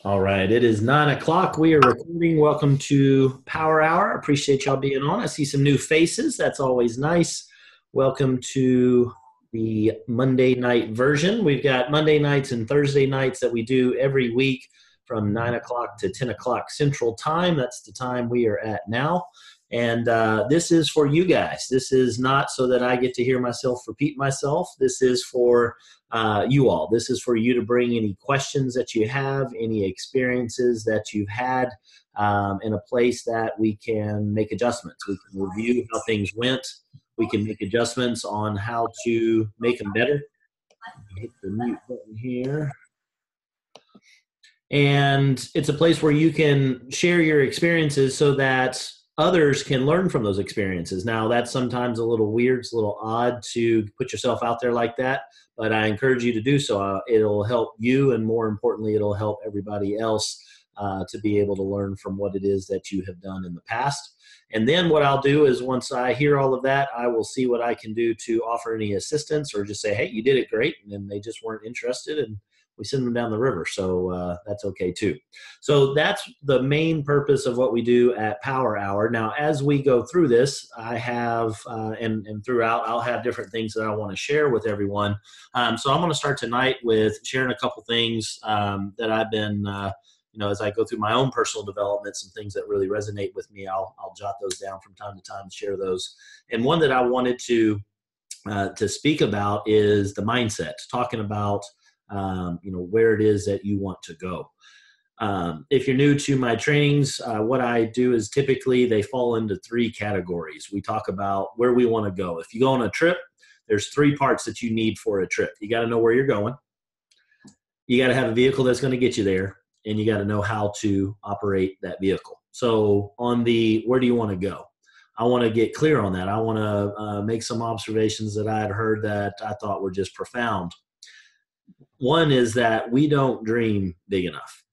All right, it is 9 o'clock. We are recording. Welcome to Power Hour. Appreciate y'all being on. I see some new faces. That's always nice. Welcome to the Monday night version. We've got Monday nights and Thursday nights that we do every week from 9 o'clock to 10 o'clock Central Time. That's the time we are at now. And this is for you guys. This is not so that I get to hear myself repeat myself. This is for you all. This is for you to bring any questions that you have, any experiences that you've had, in a place that we can make adjustments. We can review how things went. We can make adjustments on how to make them better. Hit the mute button here. And it's a place where you can share your experiences so that others can learn from those experiences. Now, that's sometimes a little weird. It's a little odd to put yourself out there like that, but I encourage you to do so. It'll help you, and more importantly, it'll help everybody else to be able to learn from what it is that you have done in the past. And then what I'll do is once I hear all of that, I will see what I can do to offer any assistance or just say, hey, you did it great, and then they just weren't interested, and we send them down the river. So that's okay too. So that's the main purpose of what we do at Power Hour. Now, as we go through this, I have, and throughout, I'll have different things that I want to share with everyone. So I'm going to start tonight with sharing a couple things that I've been, as I go through my own personal development, some things that really resonate with me, I'll jot those down from time to time and share those. And one that I wanted to speak about is the mindset, talking about where it is that you want to go. If you're new to my trainings, what I do is typically they fall into three categories. We talk about where we want to go. If you go on a trip, there's three parts that you need for a trip. You got to know where you're going. You got to have a vehicle that's going to get you there, and you got to know how to operate that vehicle. So on the where do you want to go? I want to get clear on that. I want to make some observations that I had heard that I thought were just profound. One is that we don't dream big enough.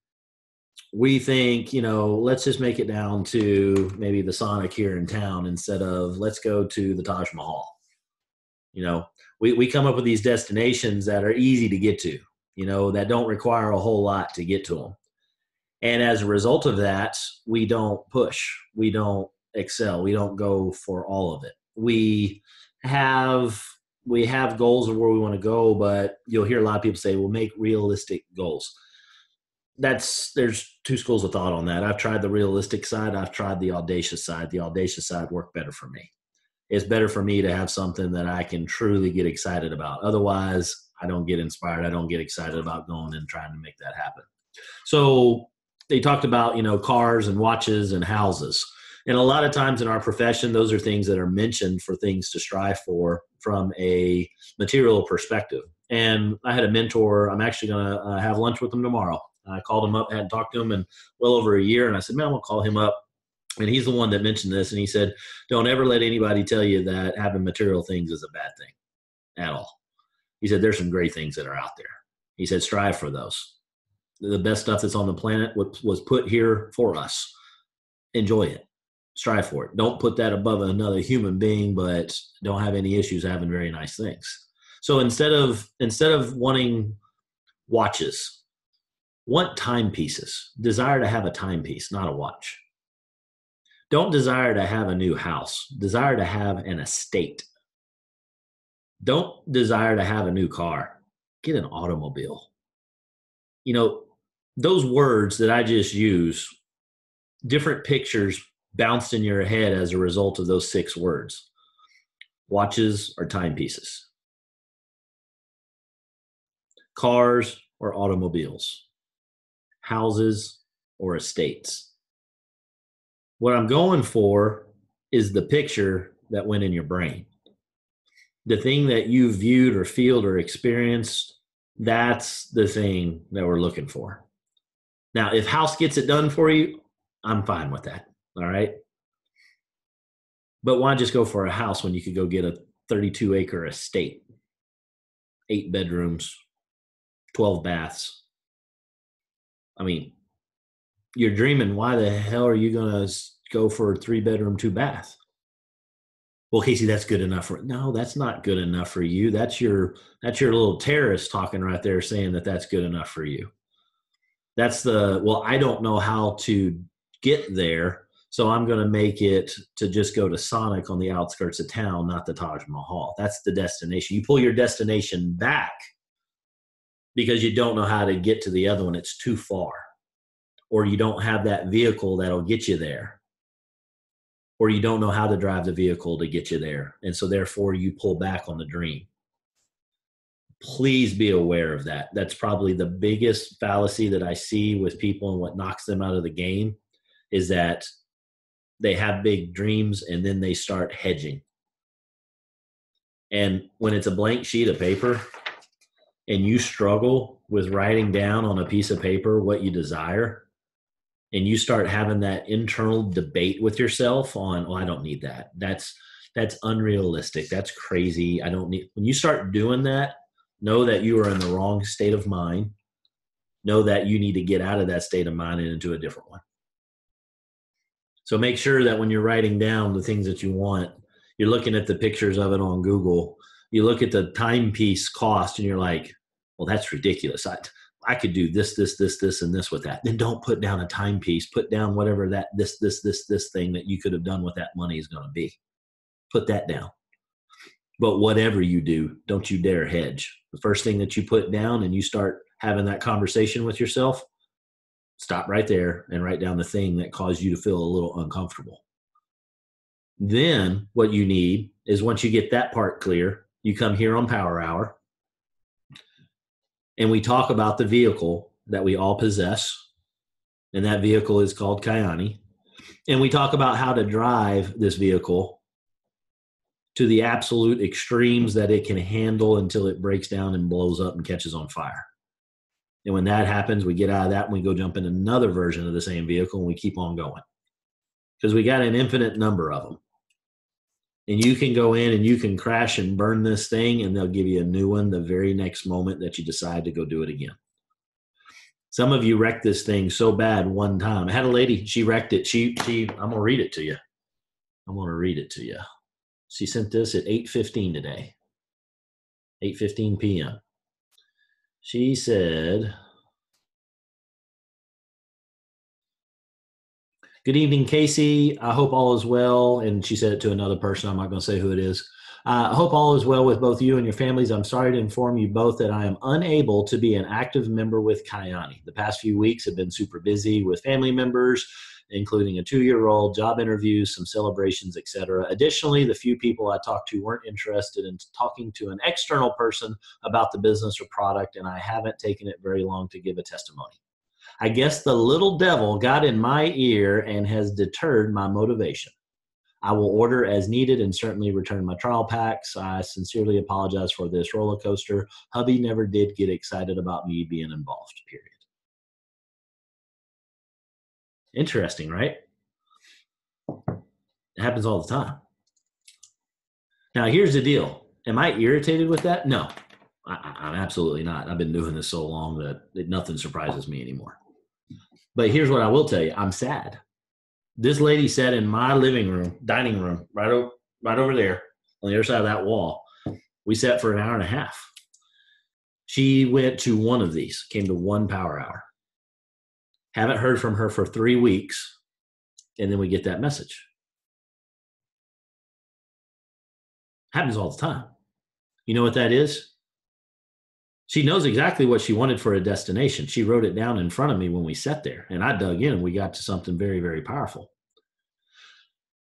We think, let's just make it down to maybe the Sonic here in town instead of let's go to the Taj Mahal. We come up with these destinations that are easy to get to, that don't require a whole lot to get to them. And as a result of that, we don't push, we don't excel, we don't go for all of it. We have goals of where we want to go, but you'll hear a lot of people say, well, make realistic goals. There's two schools of thought on that. I've tried the realistic side. I've tried the audacious side. The audacious side worked better for me. It's better for me to have something that I can truly get excited about. Otherwise, I don't get inspired. I don't get excited about going and trying to make that happen. So they talked about, cars and watches and houses. And a lot of times in our profession, those are things that are mentioned for things to strive for from a material perspective. And I had a mentor. I'm actually going to have lunch with him tomorrow. I called him up, hadn't talked to him in well over a year. And I said, man, I'm going to call him up. And he's the one that mentioned this. And he said, don't ever let anybody tell you that having material things is a bad thing at all. He said, there's some great things that are out there. He said, strive for those. The best stuff that's on the planet was put here for us. Enjoy it. Strive for it. Don't put that above another human being, but don't have any issues having very nice things. So instead of wanting watches, want timepieces. Desire to have a timepiece, not a watch. Don't desire to have a new house. Desire to have an estate. Don't desire to have a new car. Get an automobile. Those words that I just use, different pictures bounced in your head as a result of those 6 words. Watches or timepieces. Cars or automobiles. Houses or estates. What I'm going for is the picture that went in your brain. The thing that you viewed or feel or experienced, that's the thing that we're looking for. Now, if house gets it done for you, I'm fine with that. All right. But why just go for a house when you could go get a 32-acre estate, 8 bedrooms, 12 baths? I mean, you're dreaming. Why the hell are you going to go for a 3-bedroom, 2-bath? Well, Casey, that's good enough for it. No, that's not good enough for you. That's your little terrorist talking right there saying that that's good enough for you. Well, I don't know how to get there, so I'm going to make it to just go to Sonic on the outskirts of town, not the Taj Mahal. That's the destination. You pull your destination back because you don't know how to get to the other one. It's too far, or you don't have that vehicle that'll get you there, or you don't know how to drive the vehicle to get you there. And so therefore you pull back on the dream. Please be aware of that. That's probably the biggest fallacy that I see with people, and what knocks them out of the game is that they have big dreams and then they start hedging. And when it's a blank sheet of paper and you struggle with writing down on a piece of paper what you desire, and you start having that internal debate with yourself on, oh, I don't need that. That's unrealistic. That's crazy. I don't need. When you start doing that, know that you are in the wrong state of mind. Know that you need to get out of that state of mind and into a different one. So make sure that when you're writing down the things that you want, you're looking at the pictures of it on Google. You look at the timepiece cost and you're like, well, that's ridiculous. I could do this, and this with that. Then don't put down a timepiece. Put down whatever that this thing that you could have done with that money is going to be. Put that down. But whatever you do, don't you dare hedge. The first thing that you put down and you start having that conversation with yourself, stop right there and write down the thing that caused you to feel a little uncomfortable. Then what you need is, once you get that part clear, you come here on Power Hour and we talk about the vehicle that we all possess. And that vehicle is called Kyani. And we talk about how to drive this vehicle to the absolute extremes that it can handle until it breaks down and blows up and catches on fire. And when that happens, we get out of that and we go jump in another version of the same vehicle and we keep on going. Because we got an infinite number of them. And you can go in and you can crash and burn this thing and they'll give you a new one the very next moment that you decide to go do it again. Some of you wrecked this thing so bad one time. I had a lady, she wrecked it. I'm going to read it to you. She sent this at 8:15 today, 8:15 p.m. She said, "Good evening, Casey. I hope all is well." And she said it to another person. I'm not going to say who it is. "I hope all is well with both you and your families. I'm sorry to inform you both that I am unable to be an active member with Kyani. The past few weeks have been super busy with family members, including a 2-year-old, job interviews, some celebrations, etc. Additionally, the few people I talked to weren't interested in talking to an external person about the business or product, and I haven't taken it very long to give a testimony. I guess the little devil got in my ear and has deterred my motivation. I will order as needed and certainly return my trial packs. I sincerely apologize for this roller coaster. Hubby never did get excited about me being involved, period." Interesting, right? It happens all the time. Now, here's the deal. Am I irritated with that? No, I'm absolutely not. I've been doing this so long that nothing surprises me anymore. But here's what I will tell you. I'm sad. This lady sat in my dining room, right over there on the other side of that wall. We sat for an hour and a half. She went to one of these, came to one Power Hour. Haven't heard from her for 3 weeks, and then we get that message. Happens all the time. You know what that is? She knows exactly what she wanted for a destination. She wrote it down in front of me when we sat there, and I dug in and we got to something very, very powerful.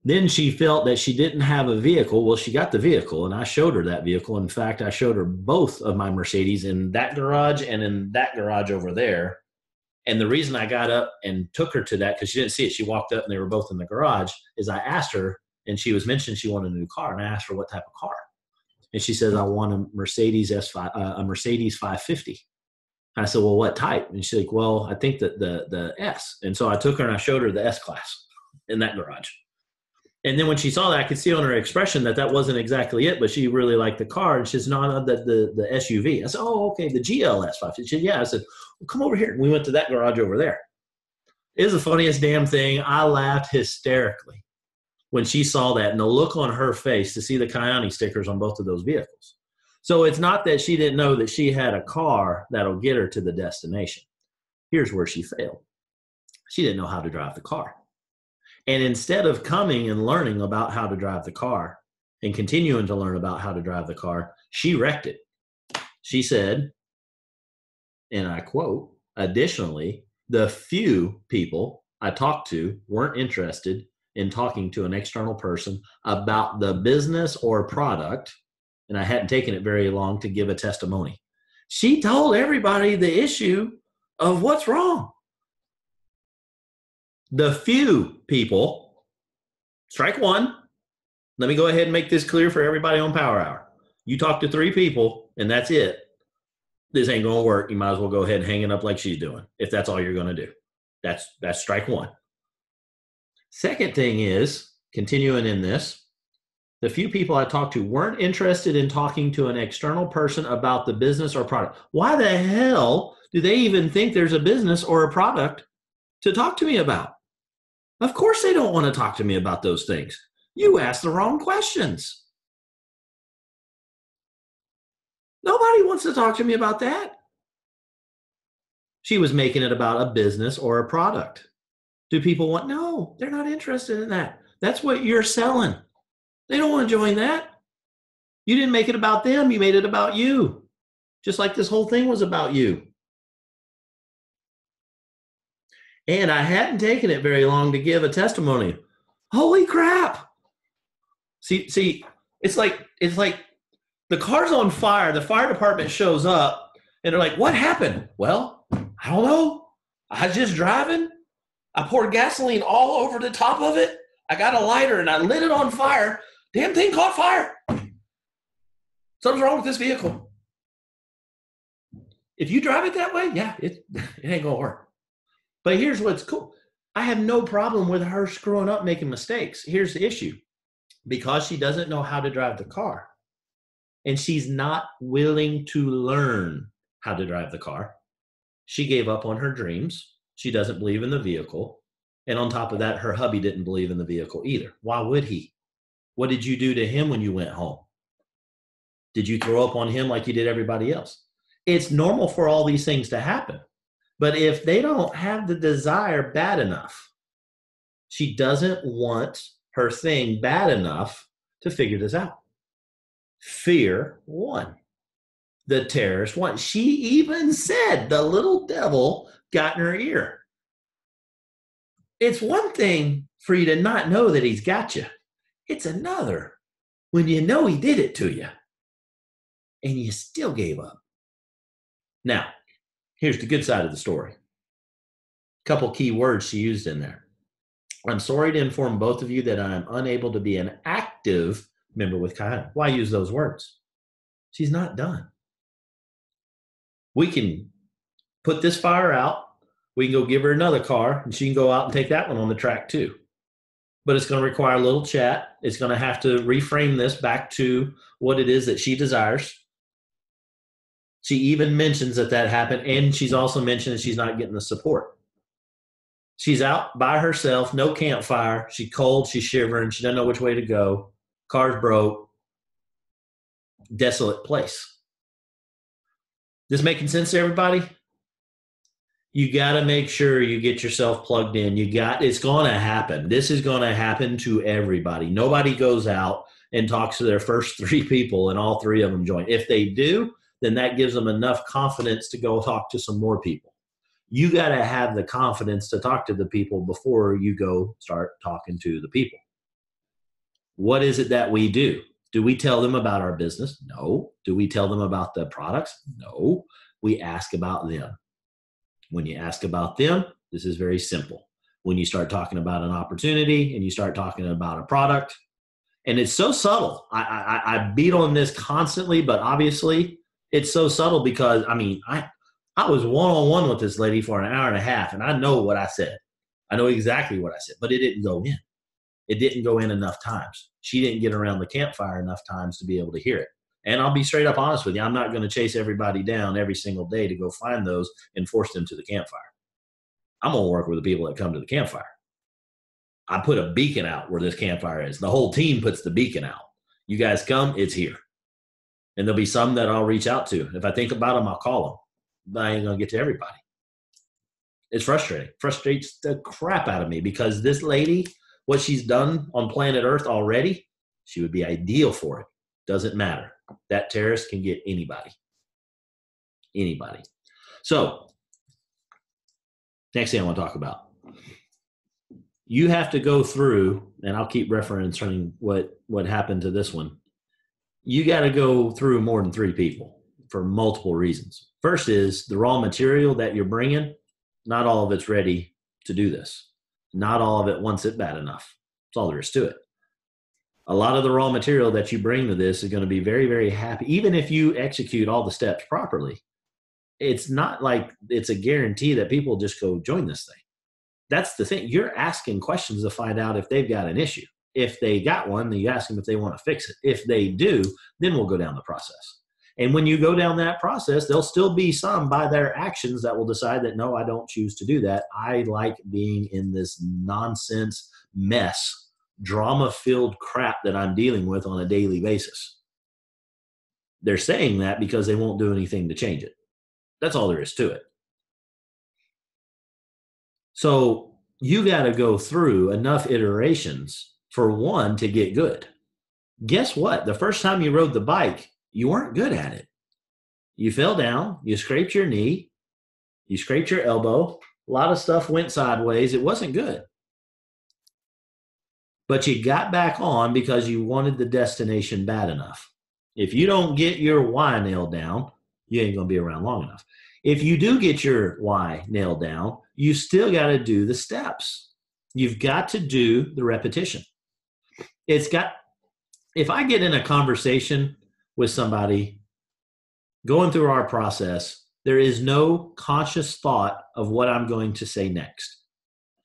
Then she felt that she didn't have a vehicle. Well, she got the vehicle, and I showed her that vehicle. In fact, I showed her both of my Mercedes in that garage and in that garage over there. And the reason I got up and took her to that, because she didn't see it, she walked up and they were both in the garage, is I asked her, and she was mentioning she wanted a new car, and I asked her what type of car. And she says, I want a Mercedes 550. And I said, well, what type? And she's like, well, I think that the S. And so I took her and I showed her the S class in that garage. And then when she saw that, I could see on her expression that wasn't exactly it, but she really liked the car. And she says, no, the SUV. I said, oh, okay, the GLS 550. She said, yeah. I said, well, come over here. And we went to that garage over there. It was the funniest damn thing. I laughed hysterically when she saw that, and the look on her face to see the Kyani stickers on both of those vehicles. So it's not that she didn't know that she had a car that'll get her to the destination. Here's where she failed. She didn't know how to drive the car. And instead of coming and learning about how to drive the car and continuing to learn about how to drive the car, she wrecked it. She said, and I quote, additionally, the few people I talked to weren't interested in talking to an external person about the business or product, and I hadn't taken it very long to give a testimony. She told everybody the issue of what's wrong. The few people, strike one. Let me go ahead and make this clear for everybody on Power Hour. You talk to 3 people, and that's it. This ain't going to work. You might as well go ahead and hang it up like she's doing, if that's all you're going to do. That's strike one. Second thing is, continuing in this, the few people I talked to weren't interested in talking to an external person about the business or product. Why the hell do they even think there's a business or a product to talk to me about? Of course they don't want to talk to me about those things. You asked the wrong questions. Nobody wants to talk to me about that. She was making it about a business or a product. Do people want? No, they're not interested in that. That's what you're selling. They don't want to join that. You didn't make it about them. You made it about you. Just like this whole thing was about you. And I hadn't taken it very long to give a testimony. Holy crap. See, it's like the car's on fire. The fire department shows up and they're like, what happened? Well, I don't know. I was just driving. I poured gasoline all over the top of it. I got a lighter and I lit it on fire. Damn thing caught fire. Something's wrong with this vehicle. If you drive it that way, yeah, it ain't going to work. But here's what's cool. I have no problem with her screwing up, making mistakes. Here's the issue. Because she doesn't know how to drive the car and she's not willing to learn how to drive the car, she gave up on her dreams. She doesn't believe in the vehicle. And on top of that, her hubby didn't believe in the vehicle either. Why would he? What did you do to him when you went home? Did you throw up on him like you did everybody else? It's normal for all these things to happen. But if they don't have the desire bad enough, she doesn't want her thing bad enough to figure this out. Fear won. The terrorist won. She even said the little devil got in her ear. It's one thing for you to not know that he's got you. It's another when you know he did it to you and you still gave up. Now, here's the good side of the story. A couple key words she used in there. I'm sorry to inform both of you that I am unable to be an active member with Kayana. Why use those words? She's not done. We can put this fire out. We can go give her another car and she can go out and take that one on the track too. But it's going to require a little chat. It's going to have to reframe this back to what it is that she desires. She even mentions that happened, and she's also mentioned that she's not getting the support. She's out by herself, no campfire. She's cold, she's shivering, she doesn't know which way to go. Car's broke. Desolate place. This making sense to everybody? You got to make sure you get yourself plugged in. It's going to happen. This is going to happen to everybody. Nobody goes out and talks to their first 3 people and all 3 of them join. If they do, then that gives them enough confidence to go talk to some more people. You got to have the confidence to talk to the people before you go start talking to the people. What is it that we do? Do we tell them about our business? No. Do we tell them about the products? No. We ask about them. When you ask about them, this is very simple. When you start talking about an opportunity and you start talking about a product, and it's so subtle. I beat on this constantly, but obviously it's so subtle because, I was one-on-one with this lady for an hour and a half, and I know what I said. I know exactly what I said, but it didn't go in. It didn't go in enough times. She didn't get around the campfire enough times to be able to hear it. And I'll be straight up honest with you. I'm not going to chase everybody down every single day to go find those and force them to the campfire. I'm going to work with the people that come to the campfire. I put a beacon out where this campfire is. The whole team puts the beacon out. You guys come, it's here. And there'll be some that I'll reach out to. If I think about them, I'll call them. But I ain't going to get to everybody. It's frustrating. Frustrates the crap out of me because this lady, what she's done on planet Earth already, she would be ideal for it. Doesn't matter. That terrorist can get anybody. Anybody. So, next thing I want to talk about. You have to go through, and I'll keep referencing what happened to this one. You got to go through more than 3 people for multiple reasons. First is the raw material that you're bringing, not all of it's ready to do this. Not all of it wants it bad enough. That's all there is to it. A lot of the raw material that you bring to this is going to be very, very happy. Even if you execute all the steps properly, it's not like it's a guarantee that people just go join this thing. That's the thing. You're asking questions to find out if they've got an issue. If they got one, then you ask them if they want to fix it. If they do, then we'll go down the process. And when you go down that process, there'll still be some by their actions that will decide that, no, I don't choose to do that. I like being in this nonsense mess, drama-filled crap that I'm dealing with on a daily basis. They're saying that because they won't do anything to change it. That's all there is to it. So you got to go through enough iterations for one to get good. Guess what? The first time you rode the bike, you weren't good at it. You fell down, you scraped your knee, you scraped your elbow. A lot of stuff went sideways. It wasn't good. But you got back on because you wanted the destination bad enough. If you don't get your why nailed down, you ain't going to be around long enough. If you do get your why nailed down, you still got to do the steps. You've got to do the repetition. If I get in a conversation with somebody going through our process, there is no conscious thought of what I'm going to say next.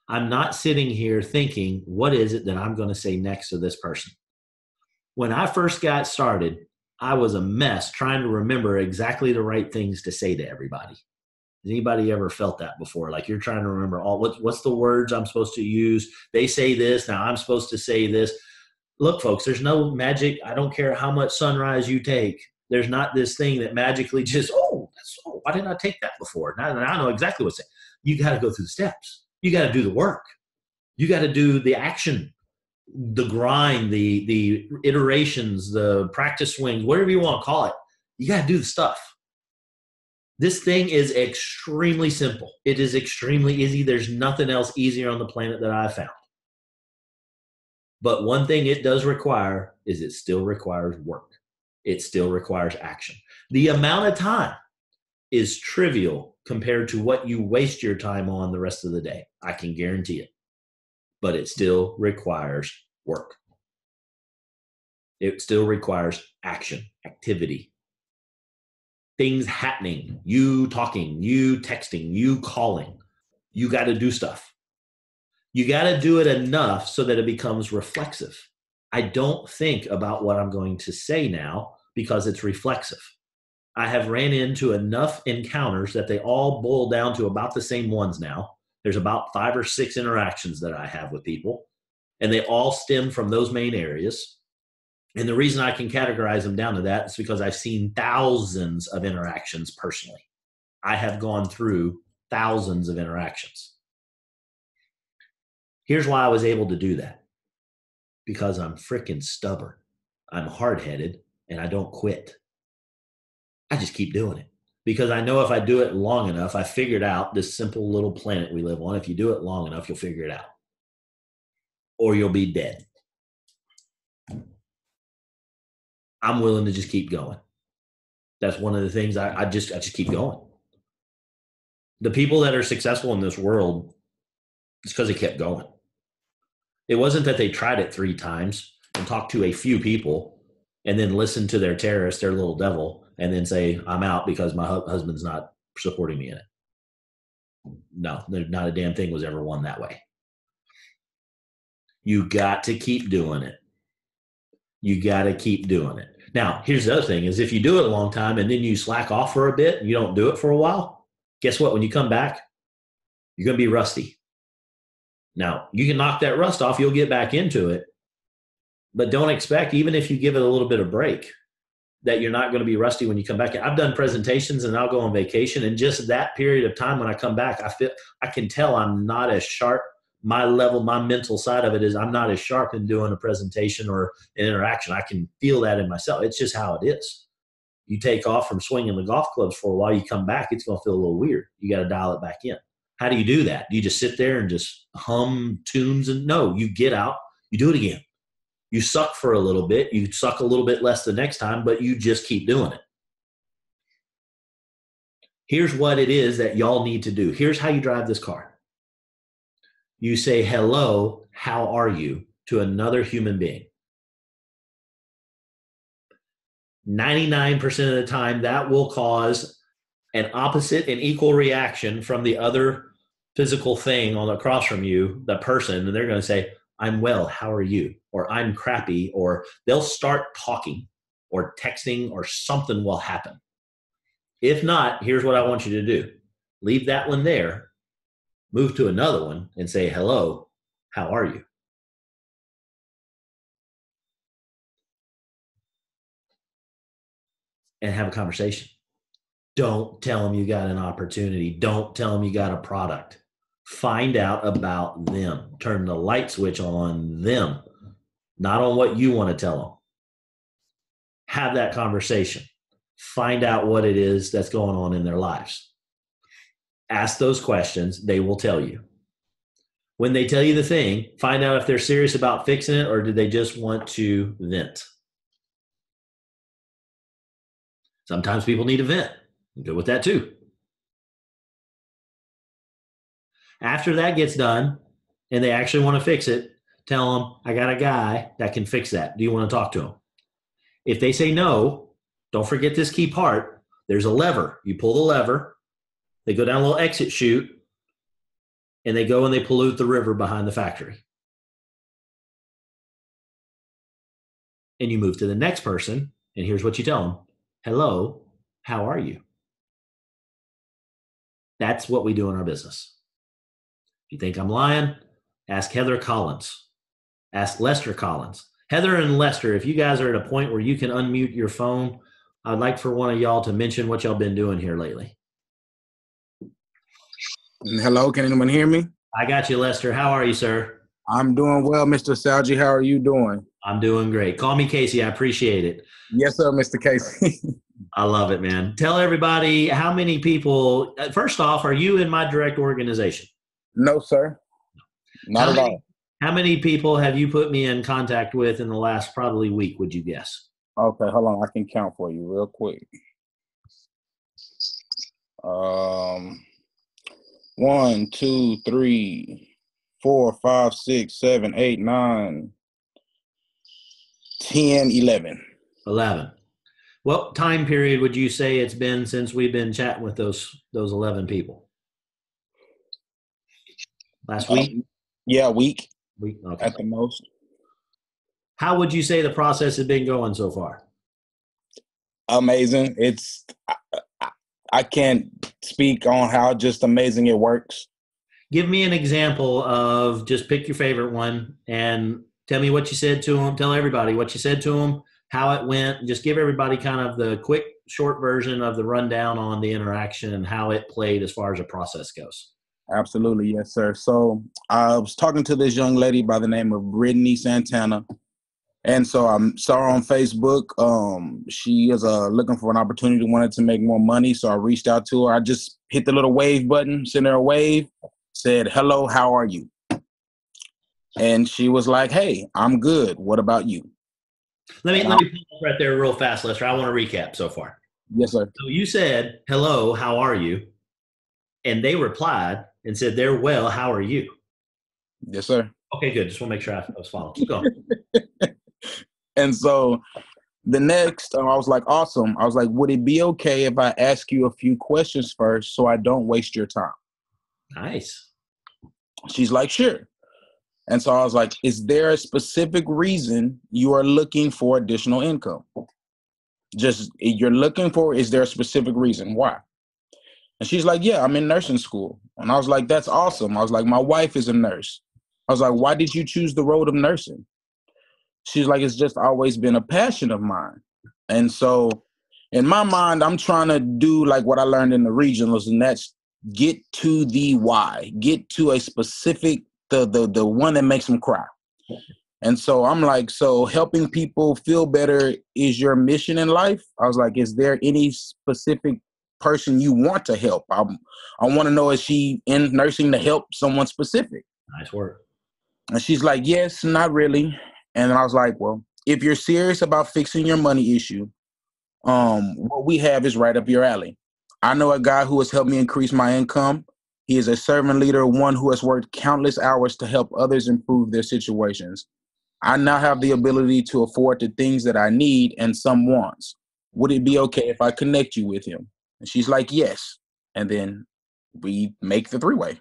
I'm not sitting here thinking, what is it that I'm going to say next to this person? When I first got started, I was a mess trying to remember exactly the right things to say to everybody. Has anybody ever felt that before? Like you're trying to remember what's the words I'm supposed to use? They say this, now I'm supposed to say this. Look, folks, there's no magic. I don't care how much sunrise you take. There's not this thing that magically just, why didn't I take that before? Now I know exactly what's saying. You got to go through the steps. You got to do the work. You got to do the action, the grind, the iterations, the practice swings, whatever you want to call it. You got to do the stuff. This thing is extremely simple. It is extremely easy. There's nothing else easier on the planet that I've found. But one thing it does require is it still requires work. It still requires action. The amount of time is trivial compared to what you waste your time on the rest of the day. I can guarantee it. But it still requires work. It still requires action, activity. Things happening, you talking, you texting, you calling. You got to do stuff. You got to do it enough so that it becomes reflexive. I don't think about what I'm going to say now because it's reflexive. I have ran into enough encounters that they all boil down to about the same ones now. There's about 5 or 6 interactions that I have with people, and they all stem from those main areas. And the reason I can categorize them down to that is because I've seen thousands of interactions personally. I have gone through thousands of interactions. Here's why I was able to do that. Because I'm freaking stubborn. I'm hard-headed, and I don't quit. I just keep doing it. Because I know if I do it long enough, I figured out this simple little planet we live on. If you do it long enough, you'll figure it out. Or you'll be dead. I'm willing to just keep going. That's one of the things I just keep going. The people that are successful in this world, it's because they kept going. It wasn't that they tried it 3 times and talked to a few people and then listened to their terrorist, their little devil, and then say, I'm out because my husband's not supporting me in it. No, not a damn thing was ever won that way. You got to keep doing it. You got to keep doing it. Now, here's the other thing is if you do it a long time and then you slack off for a bit and you don't do it for a while, guess what? When you come back, you're going to be rusty. Now, you can knock that rust off. You'll get back into it. But don't expect, even if you give it a little bit of break, that you're not going to be rusty when you come back. I've done presentations and I'll go on vacation, and just that period of time when I come back, I can tell I'm not as sharp. My mental side of it is I'm not as sharp in doing a presentation or an interaction. I can feel that in myself. It's just how it is. You take off from swinging the golf clubs for a while, you come back, it's going to feel a little weird. You got to dial it back in. How do you do that? Do you just sit there and just hum tunes? And no, you get out, you do it again. You suck for a little bit. You suck a little bit less the next time, but you just keep doing it. Here's what it is that y'all need to do. Here's how you drive this car. You say, hello, how are you, to another human being. 99% of the time, that will cause an opposite and equal reaction from the other physical thing on across from you, the person, and they're going to say, I'm well, how are you? Or I'm crappy, or they'll start talking or texting or something will happen. If not, here's what I want you to do. Leave that one there, move to another one and say, hello, how are you? And have a conversation. Don't tell them you got an opportunity. Don't tell them you got a product. Find out about them. Turn the light switch on them, not on what you want to tell them. Have that conversation. Find out what it is that's going on in their lives. Ask those questions. They will tell you. When they tell you the thing, find out if they're serious about fixing it or do they just want to vent. Sometimes people need a vent. I'm good with that too. After that gets done and they actually want to fix it, tell them, I got a guy that can fix that. Do you want to talk to him? If they say no, don't forget this key part. There's a lever. You pull the lever. They go down a little exit chute and they go and they pollute the river behind the factory. And you move to the next person and here's what you tell them. Hello, how are you? That's what we do in our business. If you think I'm lying, ask Heather Collins. Ask Lester Collins. Heather and Lester, if you guys are at a point where you can unmute your phone, I'd like for one of y'all to mention what y'all been doing here lately. Hello, can anyone hear me? I got you, Lester. How are you, sir? I'm doing well, Mr. Salji. How are you doing? I'm doing great. Call me Casey. I appreciate it. Yes, sir, Mr. Casey. I love it, man. Tell everybody how many people, first off, are you in my direct organization? No, sir. Not at all. How many people have you put me in contact with in the last probably week, would you guess? Okay, hold on. I can count for you real quick. 1, 2, 3, 4, 5, 6, 7, 8, 9, 10, 11. 11. What time period would you say it's been since we've been chatting with those 11 people? Last week? Yeah, week. Okay. At the most. How would you say the process has been going so far? Amazing. I can't speak on how just amazing it works. Give me an example of just pick your favorite one and tell me what you said to them. Tell everybody what you said to them, how it went. Just give everybody kind of the quick, short version of the rundown on the interaction and how it played as far as the process goes. Absolutely. Yes, sir. So I was talking to this young lady by the name of Brittany Santana. And so I saw her on Facebook. She is looking for an opportunity, wanted to make more money. So I reached out to her. I just hit the little wave button, sent her a wave, said, hello, how are you? And she was like, hey, I'm good. What about you? Let me pause right there real fast, Lester. I want to recap so far. Yes, sir. So you said, hello, how are you? And they replied and said, they're well, how are you? Yes, sir. Okay, good. Just want to make sure I was following. Keep going. And so the next, I was like, awesome. I was like, would it be okay if I ask you a few questions first so I don't waste your time? Nice. She's like, sure. And so I was like, is there a specific reason you are looking for additional income? Just you're looking for, is there a specific reason? Why? And she's like, yeah, I'm in nursing school. And I was like, that's awesome. I was like, my wife is a nurse. I was like, why did you choose the road of nursing? She's like, it's just always been a passion of mine. And so in my mind, I'm trying to do like what I learned in the regionals, and that's get to the why, get to a specific, the one that makes them cry. And so I'm like, so helping people feel better is your mission in life? I was like, is there any specific person you want to help? I want to know, is she in nursing to help someone specific? Nice work. And she's like, yes, not really. And I was like, well, if you're serious about fixing your money issue, what we have is right up your alley. I know a guy who has helped me increase my income. He is a servant leader, one who has worked countless hours to help others improve their situations. I now have the ability to afford the things that I need and some wants. Would it be okay if I connect you with him? And she's like, yes. And then we make the three-way.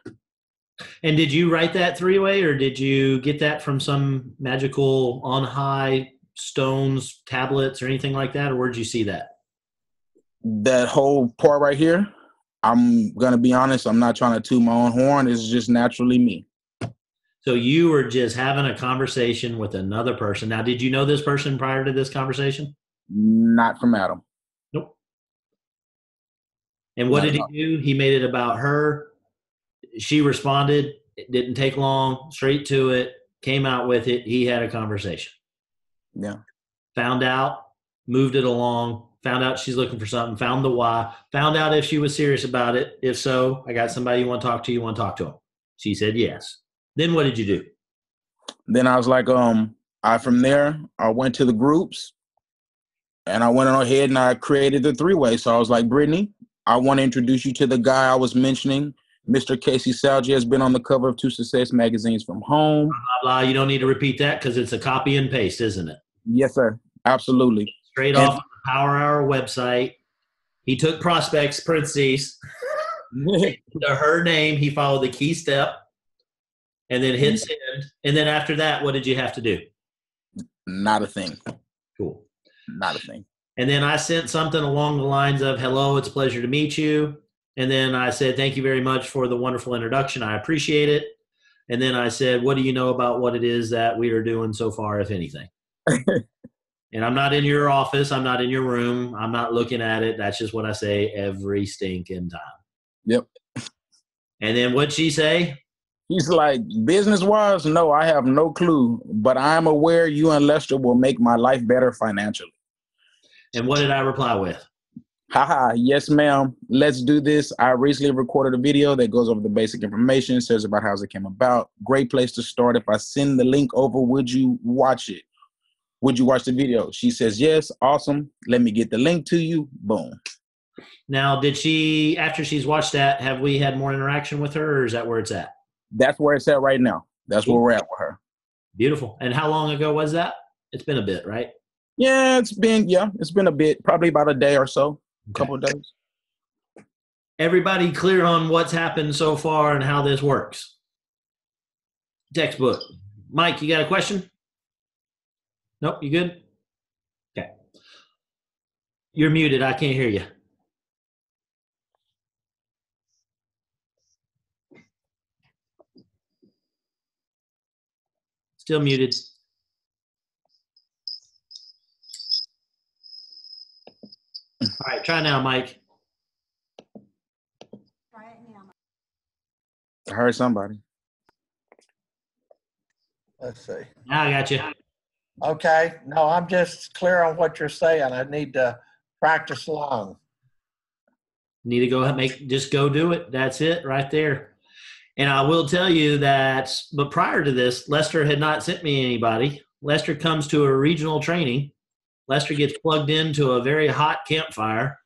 And did you write that three-way, or did you get that from some magical on high stones, tablets, or anything like that? Or where'd you see that? That whole part right here, I'm going to be honest, I'm not trying to toot my own horn. It's just naturally me. So you were just having a conversation with another person. Now, did you know this person prior to this conversation? Not from Adam. Nope. And what did he do? He made it about her. She responded. It didn't take long. Straight to it. Came out with it. He had a conversation. Yeah. Found out. Moved it along. Found out she's looking for something. Found the why. Found out if she was serious about it. If so, I got somebody you want to talk to. You want to talk to him? She said yes. Then what did you do? Then I was like, from there, I went to the groups and I went on ahead and I created the three-way. So I was like, Brittany, I want to introduce you to the guy I was mentioning. Mr. Casey Salge has been on the cover of 2 Success magazines from home. Blah, blah. You don't need to repeat that because it's a copy and paste, isn't it? Yes, sir. Absolutely. Straight off the Power Hour website. He took prospects, parentheses, to her name. He followed the key step. And then hit send. And then after that, what did you have to do? Not a thing. Cool. Not a thing. And then I sent something along the lines of, hello, it's a pleasure to meet you. And then I said, thank you very much for the wonderful introduction. I appreciate it. And then I said, what do you know about what it is that we are doing so far, if anything? And I'm not in your office. I'm not in your room. I'm not looking at it. That's just what I say every stinking time. Yep. And then what'd she say? He's like, business-wise, no, I have no clue, but I'm aware you and Lester will make my life better financially. And what did I reply with? Haha, yes, ma'am. Let's do this. I recently recorded a video that goes over the basic information, says about how it came about. Great place to start. If I send the link over, would you watch it? Would you watch the video? She says, yes, awesome. Let me get the link to you. Boom. Now, did she, after she's watched that, have we had more interaction with her, or is that where it's at? That's where it's at right now. That's where we're at with her. Beautiful. And how long ago was that? It's been a bit, right? Yeah, it's been a bit, probably about a day or so, a couple of days. Everybody clear on what's happened so far and how this works? Textbook. Mike, you got a question? Nope, you good? Okay. You're muted. I can't hear you. Still muted. All right, try now, Mike. Try it now. I heard somebody. Let's see. Now I got you. Okay. No, I'm just clear on what you're saying. I need to practice along. Need to go just go do it. That's it right there. And I will tell you that, but prior to this, Lester had not sent me anybody. Lester comes to a regional training. Lester gets plugged into a very hot campfire.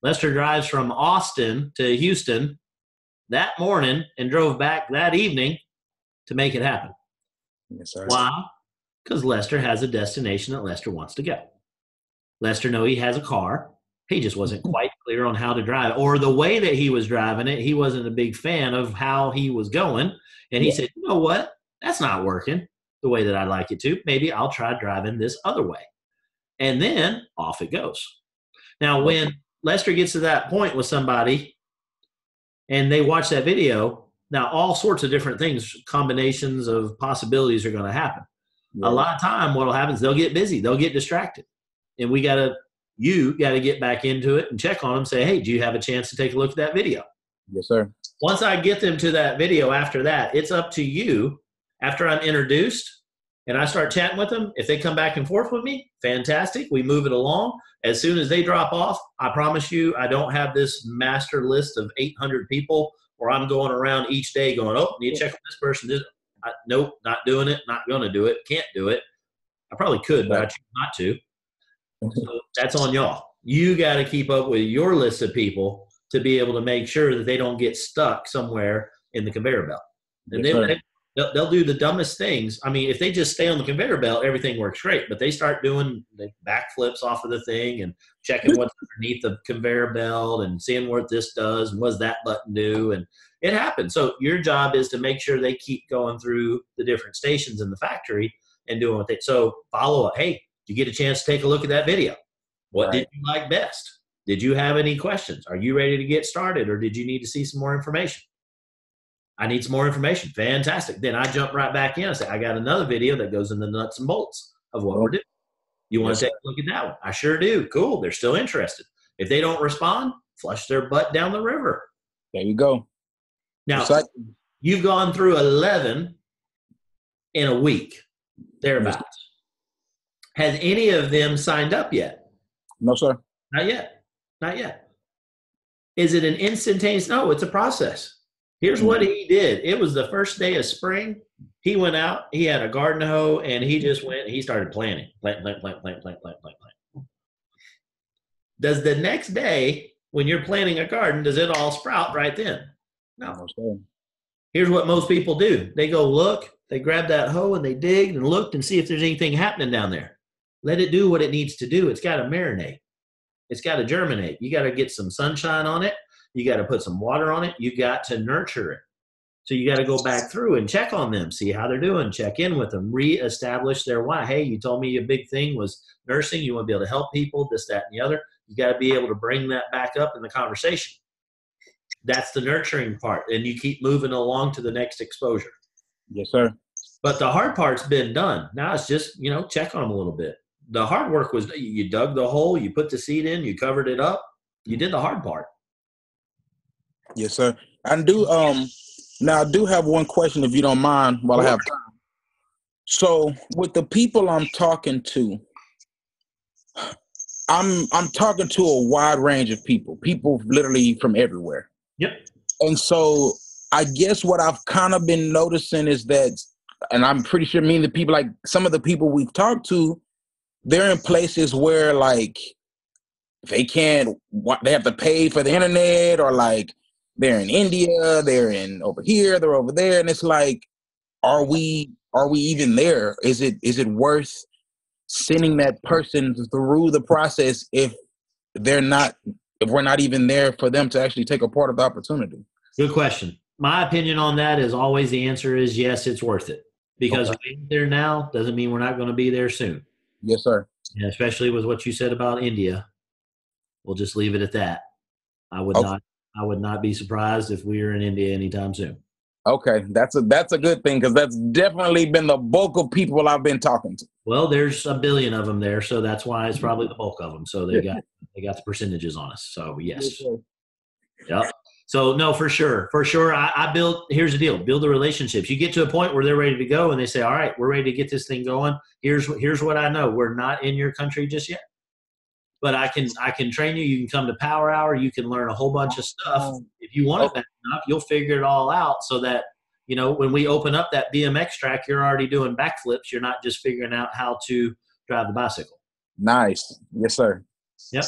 Lester drives from Austin to Houston that morning and drove back that evening to make it happen. Yes, sir. Why? Because Lester has a destination that Lester wants to go. Lester knows he has a car. He just wasn't quite clear on how to drive it, or the way that he was driving it. He wasn't a big fan of how he was going. And he said, you know what? That's not working the way that I'd like it to. Maybe I'll try driving this other way. And then off it goes. Now, when Lester gets to that point with somebody and they watch that video, now all sorts of different things, combinations of possibilities are going to happen. Yeah. A lot of time what will happen is they'll get busy. They'll get distracted. and you got to get back into it and check on them. Say, hey, do you have a chance to take a look at that video? Yes, sir. Once I get them to that video after that, it's up to you. After I'm introduced and I start chatting with them, if they come back and forth with me, fantastic. We move it along. As soon as they drop off, I promise you, I don't have this master list of 800 people where I'm going around each day going, oh, need to check on this person. Nope, not doing it, not going to do it, can't do it. I probably could, but I choose not to. So that's on y'all. You got to keep up with your list of people to be able to make sure that they don't get stuck somewhere in the conveyor belt. And Yes, they'll do the dumbest things. I mean, if they just stay on the conveyor belt, everything works great. But they start doing the backflips off of the thing and checking what's underneath the conveyor belt and seeing what this does and what does that button do. And it happens. So your job is to make sure they keep going through the different stations in the factory and doing what they – so follow up. Hey, did you get a chance to take a look at that video? What did you like best? Did you have any questions? Are you ready to get started, or did you need to see some more information? I need some more information. Fantastic. Then I jump right back in and say, I got another video that goes in the nuts and bolts of what we're doing. You want to take a look at that one? I sure do. Cool. They're still interested. If they don't respond, flush their butt down the river. There you go. Now, you've gone through 11 in a week, thereabouts. Has any of them signed up yet? No, sir. Not yet. Not yet. Is it an instantaneous? No, it's a process. Here's what he did. It was the first day of spring. He went out, he had a garden hoe, and he just went, he started planting. Plant. Does the next day, when you're planting a garden, does it all sprout right then? No. Here's what most people do. They go look, they grab that hoe, and they dig and looked and see if there's anything happening down there. Let it do what it needs to do. It's got to marinate. It's got to germinate. You got to get some sunshine on it. You got to put some water on it. You got to nurture it. So you got to go back through and check on them, see how they're doing, check in with them, reestablish their why. Hey, you told me your big thing was nursing. You want to be able to help people, this, that, and the other. You got to be able to bring that back up in the conversation. That's the nurturing part. And you keep moving along to the next exposure. Yes, sir. But the hard part's been done. Now it's just, check on them a little bit. The hard work was you dug the hole, you put the seed in, you covered it up. You did the hard part. Yes, sir. I do. Now I do have one question, if you don't mind, while I have time. So, with the people I'm talking to, I'm talking to a wide range of people literally from everywhere. Yep. And so, I guess what I've kind of been noticing is that, and I'm pretty sure the people, like some of the people we've talked to, they're in places where like they have to pay for the internet, or like they're in India, they're in over here, they're over there. And it's like, are we even there? Is it worth sending that person through the process if we're not even there for them to actually take a part of the opportunity? Good question. My opinion on that is always the answer is yes, it's worth it. Because we're there now doesn't mean we're not going to be there soon. Yes, sir. And especially with what you said about India. We'll just leave it at that. I would not be surprised if we were in India anytime soon. Okay, that's a good thing, because that's definitely been the bulk of people I've been talking to. Well, there's a billion of them there, so that's why it's probably the bulk of them. So they got the percentages on us. So yes. Yep. So no, for sure. Here's the deal, build the relationships. You get to a point where they're ready to go and they say, all right, we're ready to get this thing going. Here's what I know. We're not in your country just yet, but I can train you. You can come to Power Hour. You can learn a whole bunch of stuff. If you want it bad enough, you'll figure it all out so that, when we open up that BMX track, you're already doing backflips. You're not just figuring out how to drive the bicycle. Nice. Yes, sir. Yep.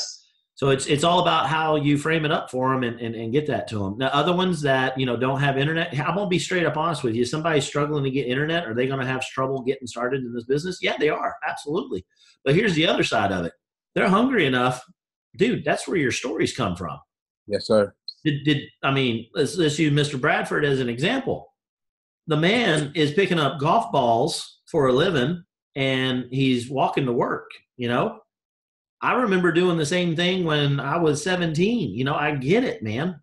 So it's all about how you frame it up for them and get that to them. Now, other ones that, don't have internet, I'm going to be straight up honest with you. Somebody's struggling to get internet. Are they going to have trouble getting started in this business? Yeah, they are. Absolutely. But here's the other side of it. They're hungry enough. Dude, that's where your stories come from. Yes, sir. Let's use Mr. Bradford as an example. The man is picking up golf balls for a living and he's walking to work, I remember doing the same thing when I was 17. I get it, man.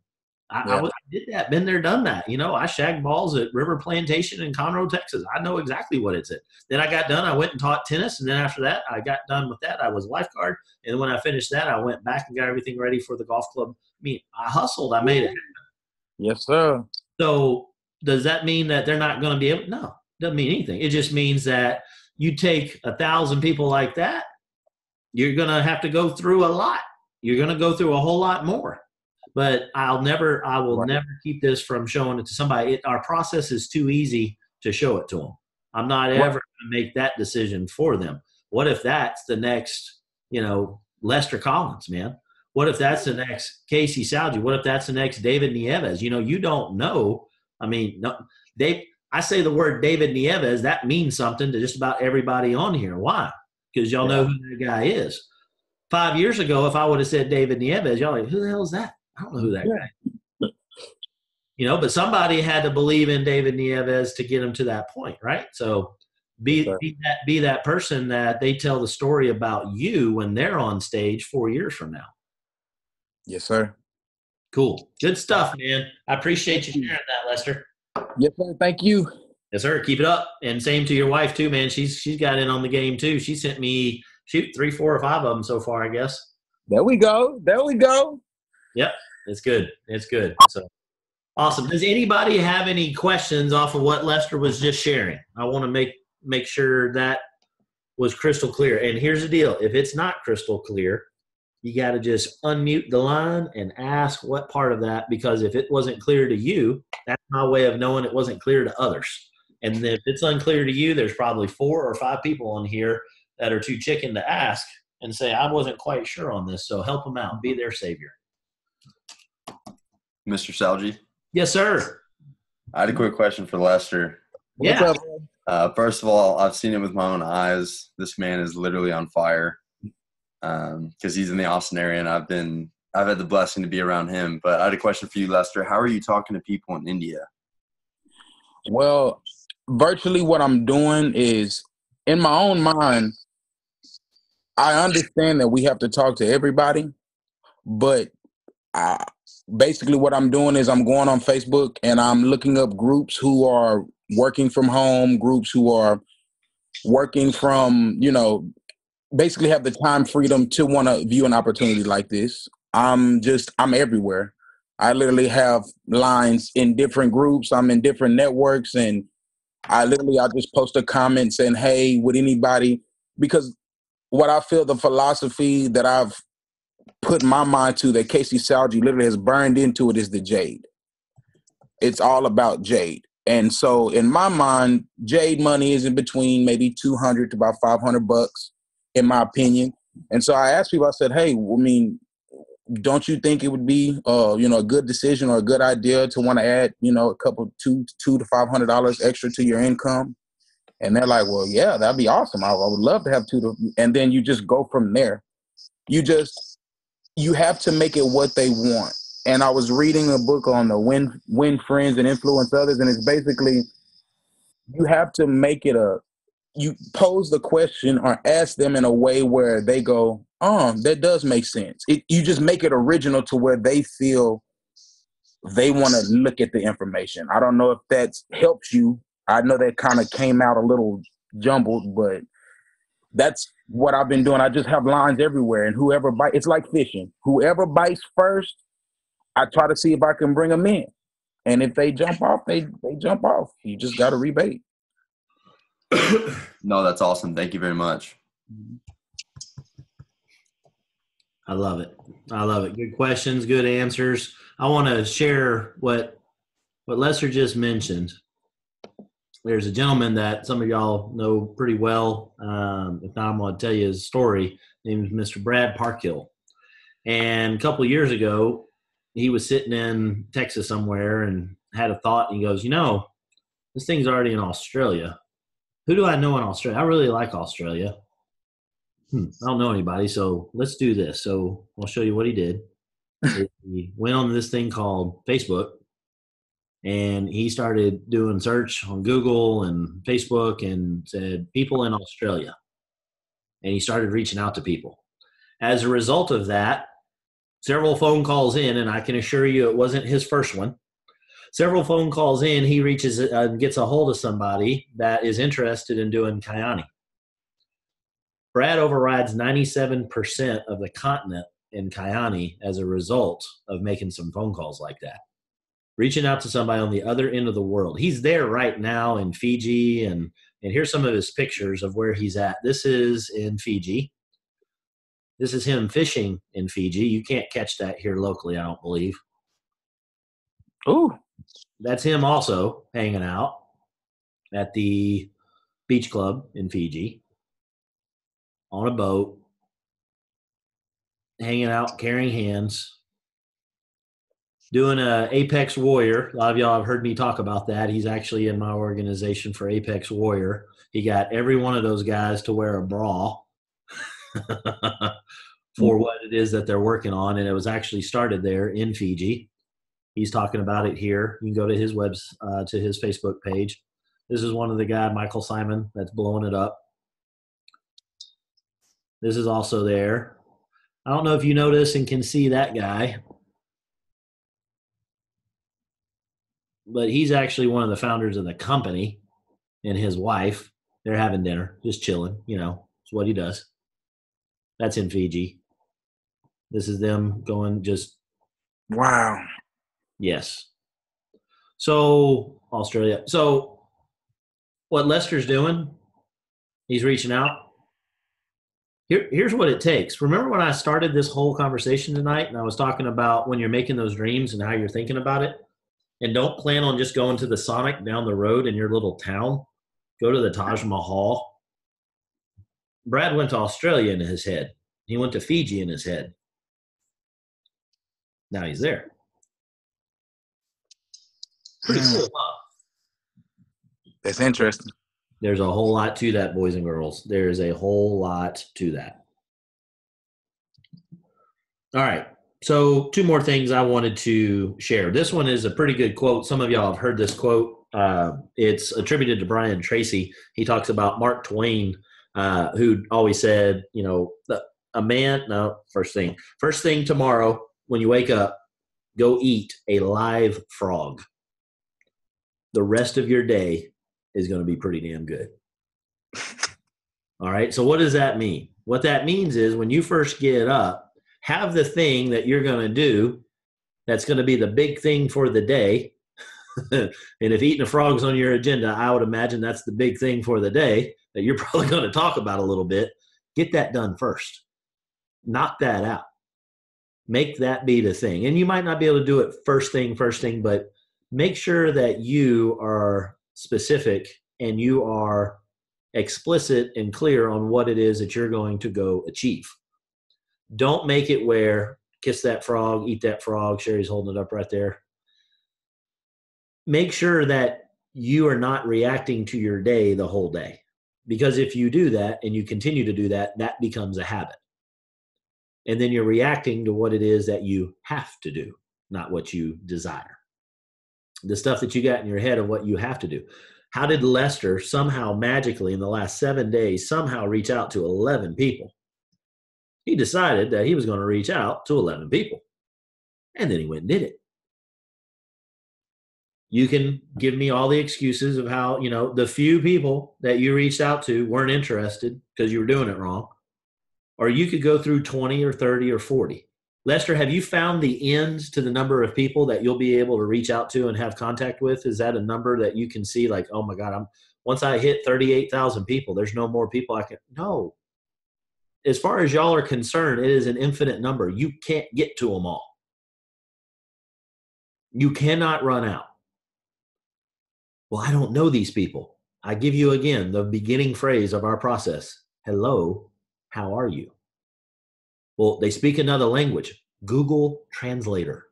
I did that, been there, done that. I shagged balls at River Plantation in Conroe, Texas. I know exactly what it's at. Then I got done. I went and taught tennis. And then after that, I got done with that. I was a lifeguard. And when I finished that, I went back and got everything ready for the golf club. I hustled. I made it happen. Yes, sir. So does that mean that they're not going to be able? No, doesn't mean anything. It just means that you take 1,000 people like that, you're going to have to go through a lot. You're going to go through a whole lot more. But I will never keep this from showing it to somebody. Our process is too easy to show it to them. I'm not ever going to make that decision for them. What if that's the next, Lester Collins, man? What if that's the next Casey Salgi? What if that's the next David Nieves? You don't know. I say the word David Nieves, that means something to just about everybody on here. Why? Because y'all know who that guy is. 5 years ago, if I would have said David Nieves, y'all like, who the hell is that? I don't know who that guy is. But somebody had to believe in David Nieves to get him to that point, right? So be that person that they tell the story about you when they're on stage 4 years from now. Yes, sir. Cool. Good stuff, man. I appreciate you sharing that, Lester. Yes, sir. Thank you. Yes, sir. Keep it up. And same to your wife, too, man. She's got in on the game, too. She sent me 3, 4, or 5 of them so far, I guess. There we go. Yep. It's good. So awesome. Does anybody have any questions off of what Lester was just sharing? I want to make sure that was crystal clear. And here's the deal. If it's not crystal clear, you got to just unmute the line and ask what part of that, because if it wasn't clear to you, that's my way of knowing it wasn't clear to others. And if it's unclear to you, there's probably 4 or 5 people on here that are too chicken to ask and say, I wasn't quite sure on this. So help them out. Be their savior. Mr. Salgi? Yes, sir. I had a quick question for Lester. Yeah. First of all, I've seen it with my own eyes. This man is literally on fire because he's in the Austin area, and I've had the blessing to be around him. But I had a question for you, Lester. How are you talking to people in India? Well, virtually what I'm doing is, in my own mind, I understand that we have to talk to everybody, but basically what I'm doing is I'm going on Facebook and I'm looking up groups who are working from home, groups who are working from, basically have the time freedom to want to view an opportunity like this. I'm everywhere. I literally have lines in different groups. I'm in different networks, and I just post a comment saying, hey, would anybody, because what I feel the philosophy that I've put my mind to, that Casey Salgi literally has burned into it, is the jade. It's all about jade. And so in my mind, jade money is in between maybe $200 to about $500, in my opinion. And so I asked people, I said, hey, don't you think it would be, a good decision or a good idea to want to add, a couple $200 to $500 extra to your income? And they're like, well, yeah, that'd be awesome. I would love to have and then you just go from there. You have to make it what they want. And I was reading a book on the win friends and influence others. And it's basically, you have to make it you pose the question or ask them in a way where they go, that does make sense. You just make it original to where they feel they want to look at the information. I don't know if that helps you. I know that kind of came out a little jumbled, but that's what I've been doing. I just have lines everywhere, and whoever bites, it's like fishing. Whoever bites first, I try to see if I can bring them in. And if they jump off, they jump off. You just got to rebait. No, that's awesome. Thank you very much. I love it. Good questions, good answers. I want to share what Lester just mentioned. There's a gentleman that some of y'all know pretty well. If not, I'm going to tell you his story. His name is Mr. Brad Parkhill. And a couple of years ago, he was sitting in Texas somewhere and had a thought. And he goes, this thing's already in Australia. Who do I know in Australia? I really like Australia. I don't know anybody, so let's do this. So I'll show you what he did. He went on this thing called Facebook, and he started doing search on Google and Facebook and said, people in Australia. And he started reaching out to people. As a result of that, several phone calls in, and I can assure you it wasn't his first one. Several phone calls in, he reaches gets a hold of somebody that is interested in doing Kyani. Brad overrides 97% of the continent in Kyani as a result of making some phone calls like that. Reaching out to somebody on the other end of the world. He's there right now in Fiji, and here's some of his pictures of where he's at. This is in Fiji. This is him fishing in Fiji. You can't catch that here locally, I don't believe. Ooh. That's him also hanging out at the beach club in Fiji on a boat, hanging out, carrying hands, doing a Apex Warrior. A lot of y'all have heard me talk about that. He's actually in my organization for Apex Warrior. He got every one of those guys to wear a bra for what it is that they're working on, and it was actually started there in Fiji. He's talking about it here. You can go to his to his Facebook page. This is one of the guy, Michael Simon, that's blowing it up. This is also there. I don't know if you notice and can see that guy, but he's actually one of the founders of the company, and his wife. They're having dinner, just chilling. You know, it's what he does. That's in Fiji. This is them going just. Wow. Yes. So Australia. So what Lester's doing, he's reaching out. Here's what it takes. Remember when I started this whole conversation tonight and I was talking about when you're making those dreams and how you're thinking about it? And don't plan on just going to the Sonic down the road in your little town. Go to the Taj Mahal. Brad went to Australia in his head. He went to Fiji in his head. Now he's there. Pretty cool, huh? That's interesting. There's a whole lot to that, boys and girls. There is a whole lot to that. All right. So 2 more things I wanted to share. This one is a pretty good quote. Some of y'all have heard this quote. It's attributed to Brian Tracy. He talks about Mark Twain, who always said, you know, first thing tomorrow when you wake up, go eat a live frog. The rest of your day is going to be pretty damn good. All right. So what does that mean? What that means is when you first get up, have the thing that you're going to do that's going to be the big thing for the day. And if eating a frog's on your agenda, I would imagine that's the big thing for the day that you're probably going to talk about a little bit. Get that done first. Knock that out. Make that be the thing. And you might not be able to do it first thing, but make sure that you are specific and you are explicit and clear on what it is that you're going to go achieve. Don't make it where kiss that frog, eat that frog. Sherry's holding it up right there. Make sure that you are not reacting to your day the whole day. Because if you do that and you continue to do that, that becomes a habit. And then you're reacting to what it is that you have to do, not what you desire. The stuff that you got in your head of what you have to do. How did Lester somehow magically in the last 7 days somehow reach out to 11 people? He decided that he was going to reach out to 11 people. And then he went and did it. You can give me all the excuses of how, you know, the few people that you reached out to weren't interested because you were doing it wrong. Or you could go through 20 or 30 or 40. Lester, have you found the ends to the number of people that you'll be able to reach out to and have contact with? Is that a number that you can see like, oh my God, once I hit 38,000 people, there's no more people I can, no. As far as y'all are concerned, it is an infinite number. You can't get to them all. You cannot run out. Well, I don't know these people. I give you again the beginning phrase of our process. Hello, how are you? Well, they speak another language. Google Translator.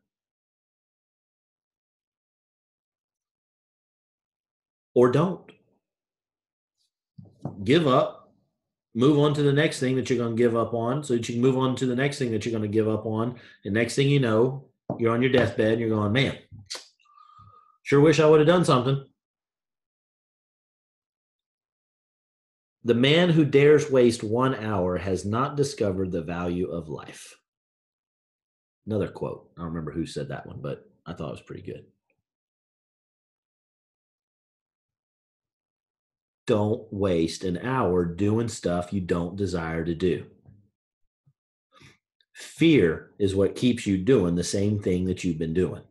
Or don't. Give up. Move on to the next thing that you're going to give up on so that you can move on to the next thing that you're going to give up on. And next thing you know, you're on your deathbed and you're going, man, sure wish I would have done something. The man who dares waste 1 hour has not discovered the value of life. Another quote. I don't remember who said that one, but I thought it was pretty good. Don't waste an hour doing stuff you don't desire to do. Fear is what keeps you doing the same thing that you've been doing.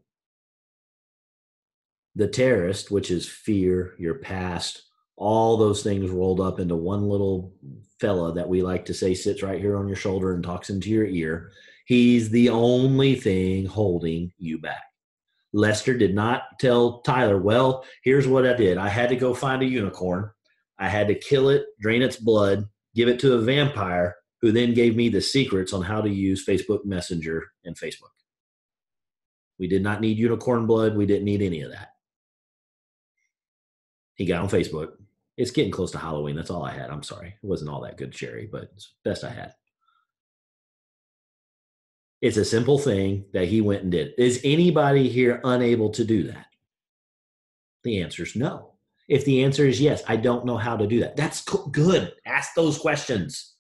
The terrorist, which is fear, your past, all those things rolled up into one little fella that we like to say sits right here on your shoulder and talks into your ear. He's the only thing holding you back. Lester did not tell Tyler, well, here's what I did. I had to go find a unicorn. I had to kill it, drain its blood, give it to a vampire, who then gave me the secrets on how to use Facebook Messenger and Facebook. We did not need unicorn blood. We didn't need any of that. He got on Facebook. It's getting close to Halloween. That's all I had. I'm sorry. It wasn't all that good, Sherry, but it's the best I had. It's a simple thing that he went and did. Is anybody here unable to do that? The answer is no. If the answer is yes, I don't know how to do that. That's good. Ask those questions.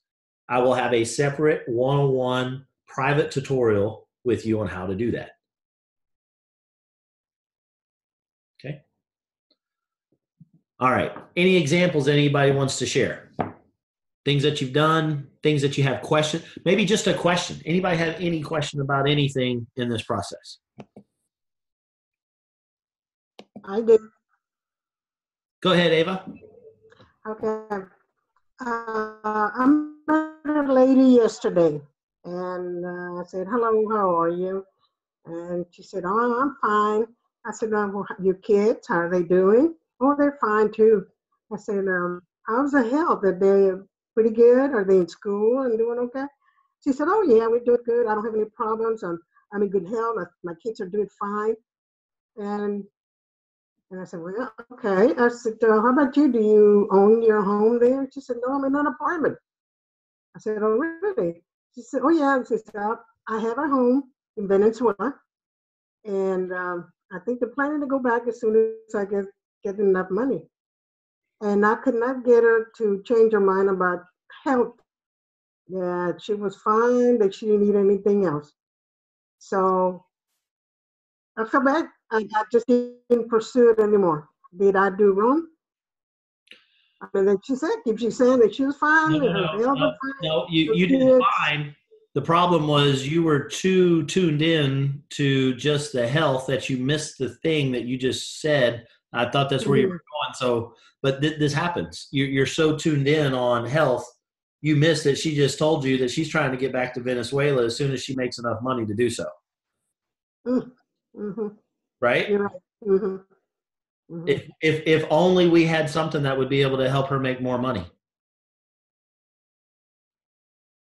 I will have a separate one-on-one private tutorial with you on how to do that. Okay. All right. Any examples anybody wants to share? Things that you've done, things that you have questions, maybe just a question. Anybody have any question about anything in this process? I do. Go ahead, Ava. Okay. I met a lady yesterday, and I said, hello, how are you? And she said, oh, I'm fine. I said, well, your kids, how are they doing? Oh, they're fine too. I said, how's the health? Are they pretty good? Are they in school and doing okay? She said, oh yeah, we're doing good. I don't have any problems. I'm in good health. My kids are doing fine. And I said, well, okay. I said, how about you? Do you own your home there? She said, no, I'm in an apartment. I said, oh, really? She said, oh, yeah. She said, I have a home in Venezuela. And I think they're planning to go back as soon as I get enough money. And I could not get her to change her mind about health. That she was fine, that she didn't need anything else. So I feel bad. I just didn't pursue it anymore. Did I do wrong? I mean, then she said, keep she saying that she was fine. No, you did fine. The problem was you were too tuned in to just the health that you missed the thing that you just said. I thought that's where you were going. So, but this happens. You're so tuned in on health, you missed that she just told you that she's trying to get back to Venezuela as soon as she makes enough money to do so. Mm-hmm. Right? You're right. Mm-hmm. Mm-hmm. If only we had something that would be able to help her make more money.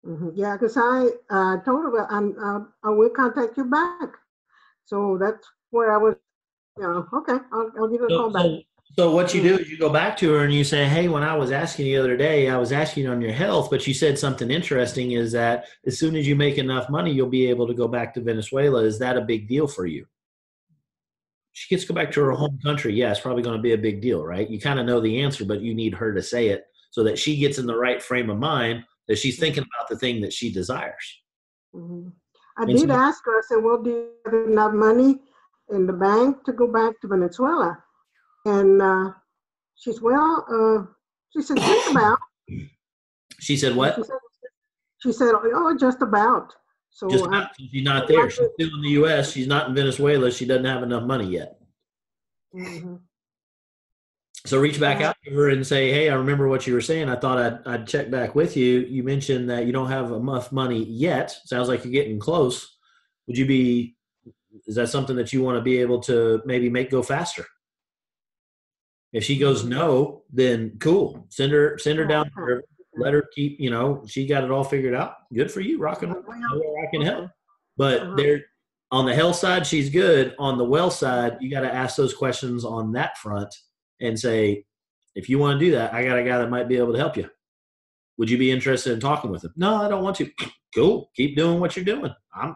Mm-hmm. Yeah, because I told her I will contact you back. So that's where I was, okay, I'll give you a call back. So what you do is you go back to her and you say, hey, when I was asking you the other day, I was asking on your health, but you said something interesting is that as soon as you make enough money, you'll be able to go back to Venezuela. Is that a big deal for you? She gets to go back to her home country. Yeah, it's probably going to be a big deal, right? You kind of know the answer, but you need her to say it so that she gets in the right frame of mind that she's thinking about the thing that she desires. Mm-hmm. I did ask her, I said, well, do you have enough money in the bank to go back to Venezuela? And she said, she said, just about. She said what? She said, oh, just about. So just about. She's not there. She's still in the U.S. She's not in Venezuela. She doesn't have enough money yet. Mm-hmm. So reach back out to her and say, hey, I remember what you were saying. I thought I'd check back with you. You mentioned that you don't have enough money yet. Sounds like you're getting close. Is that something that you want to be able to maybe make go faster? If she goes no, then cool. Send her down there. Let her keep, she got it all figured out. Good for you, rock and roll. I can help. But there, on the health side, she's good. On the well side, you got to ask those questions on that front and say, if you want to do that, I got a guy that might be able to help you. Would you be interested in talking with him? No, I don't want to. Cool. Keep doing what you're doing. I'm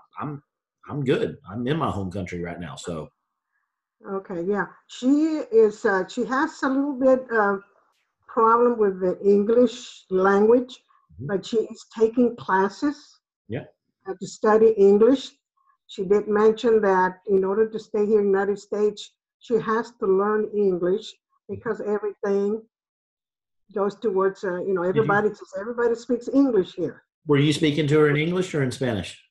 good. I'm in my home country right now. So. Okay. Yeah. She is, she has a little bit of problem with the English language, but she is taking classes to study English. she did mention that in order to stay here in the United States, she has to learn English because everything goes towards, everybody speaks English here. Were you speaking to her in English or in Spanish?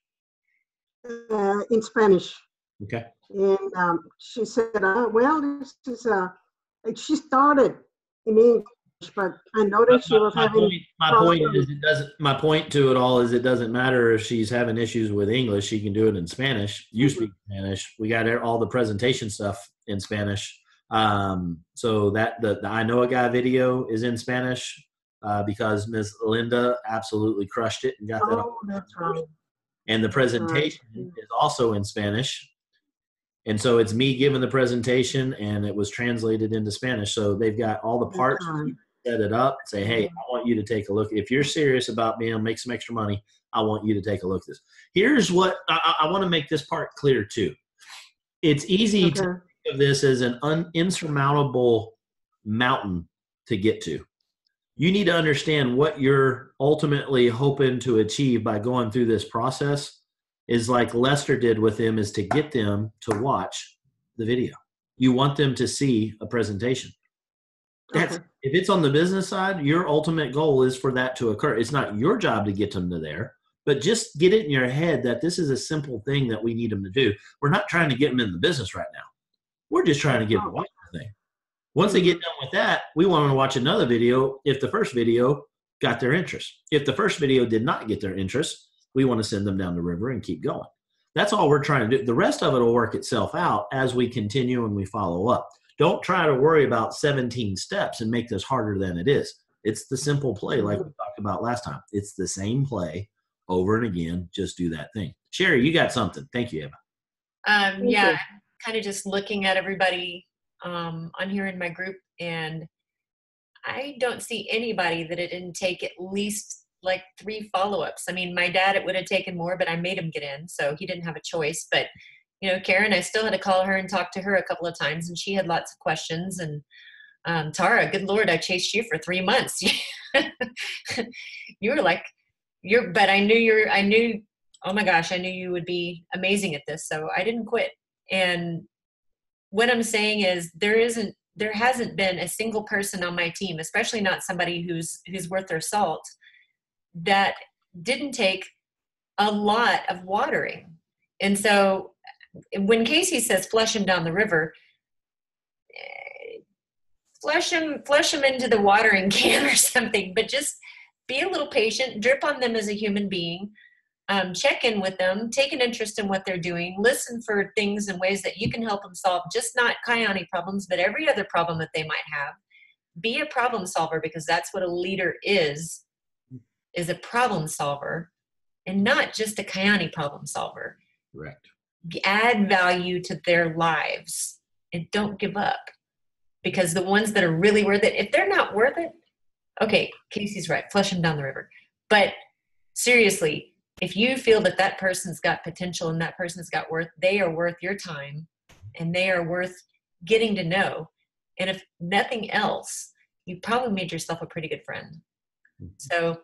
In Spanish. Okay. And she said, well, this is, she started in English, but I noticed she was having. My point to it all is it doesn't matter if she's having issues with English. She can do it in Spanish. You speak Spanish. We got all the presentation stuff in Spanish. So that the I Know a Guy video is in Spanish because Ms. Linda absolutely crushed it and got that. Oh, that's right. And the presentation is also in Spanish. And so it's me giving the presentation and it was translated into Spanish. So they've got all the parts, set it up, say, hey, I want you to take a look. If you're serious about being able to make some extra money, I want you to take a look at this. Here's what I want to make this part clear too. It's easy to think of this as an insurmountable mountain to get to. You need to understand what you're ultimately hoping to achieve by going through this process is like Lester did with them, is to get them to watch the video. You want them to see a presentation. If it's on the business side, your ultimate goal is for that to occur. It's not your job to get them to there, but just get it in your head that this is a simple thing that we need them to do. We're not trying to get them in the business right now. We're just trying to get them to watch the thing. Once they get done with that, we want them to watch another video if the first video got their interest. If the first video did not get their interest, we want to send them down the river and keep going. That's all we're trying to do. The rest of it will work itself out as we continue and we follow up. Don't try to worry about 17 steps and make this harder than it is. It's the simple play like we talked about last time. It's the same play over and again. Just do that thing. Sherry, you got something. Thank you, Eva. Yeah, kind of just looking at everybody on here in my group, and I don't see anybody that it didn't take at least like 3 follow-ups. I mean, my dad, it would have taken more, but I made him get in, so he didn't have a choice. But, Karen, I still had to call her and talk to her a couple of times, and she had lots of questions. And Tara, good Lord, I chased you for 3 months. You were like, but I knew, oh my gosh, I knew you would be amazing at this, so I didn't quit. And what I'm saying is there hasn't been a single person on my team, especially not somebody who's worth their salt, that didn't take a lot of watering. And so when Casey says flush him down the river, flush him into the watering can or something, but just be a little patient, drip on them as a human being, check in with them, take an interest in what they're doing, listen for things and ways that you can help them solve, just not Kiani problems, but every other problem that they might have. Be a problem solver, because that's what a leader is a problem solver and not just a Kiani problem solver. Correct. Add value to their lives and don't give up, because the ones that are really worth it, if they're not worth it, okay, Casey's right, flush them down the river. But seriously, if you feel that that person's got potential and that person's got worth, they are worth your time and they are worth getting to know. And if nothing else, you probably made yourself a pretty good friend. So,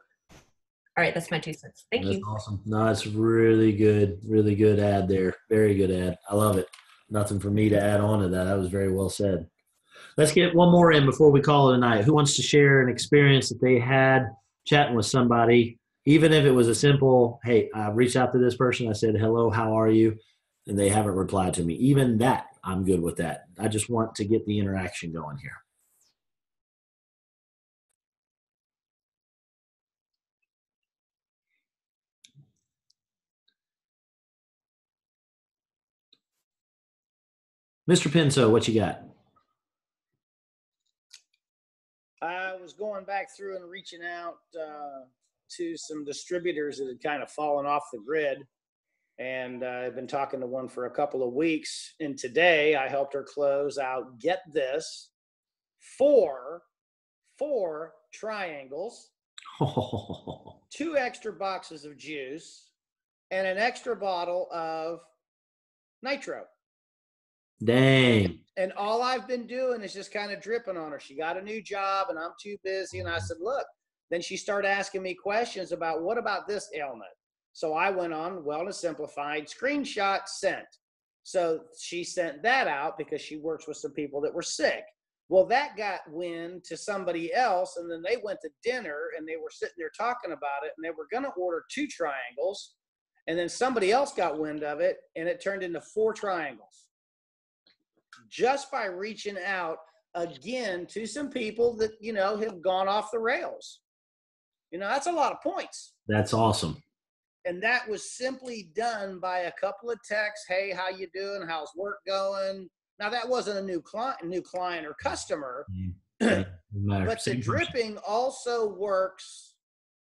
all right, that's my 2 cents. Thank you. That's awesome. No, it's really good ad there. Very good ad. I love it. Nothing for me to add on to that. That was very well said. Let's get one more in before we call it a night. Who wants to share an experience that they had chatting with somebody, even if it was a simple, hey, I reached out to this person. I said, hello, how are you? And they haven't replied to me. Even that, I'm good with that. I just want to get the interaction going here. Mr. Pinto, what you got? I was going back through and reaching out to some distributors that had kind of fallen off the grid. And I've been talking to one for a couple of weeks. And today I helped her close out, get this, four triangles, 2 extra boxes of juice, and an extra bottle of nitro. Dang. And all I've been doing is just kind of dripping on her. She got a new job and I'm too busy. And I said, look, then she started asking me questions about, what about this ailment? So I went on Wellness Simplified, screenshot sent. So she sent that out because she works with some people that were sick. Well, that got wind to somebody else, and then they went to dinner, and they were sitting there talking about it, and they were going to order 2 triangles, and then somebody else got wind of it, and it turned into 4 triangles. Just by reaching out again to some people that, you know, have gone off the rails. You know, that's a lot of points. That's awesome. And that was simply done by a couple of texts. Hey, how you doing? How's work going? Now that wasn't a new client or customer, but the dripping also works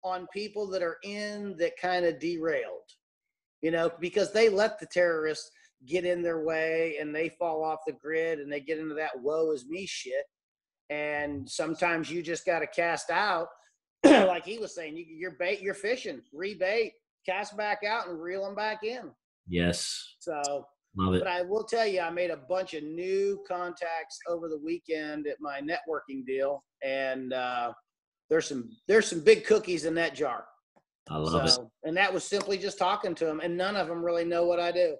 on people that are in that kind of derailed, you know, because they let the terrorists get in their way and they fall off the grid and they get into that woe is me shit. And sometimes you just got to cast out, like he was saying, you're fishing, rebait, cast back out and reel them back in. Yes. So. Love it. But I will tell you, I made a bunch of new contacts over the weekend at my networking deal, and there's some big cookies in that jar. I love it. And that was simply just talking to them, and none of them really know what I do.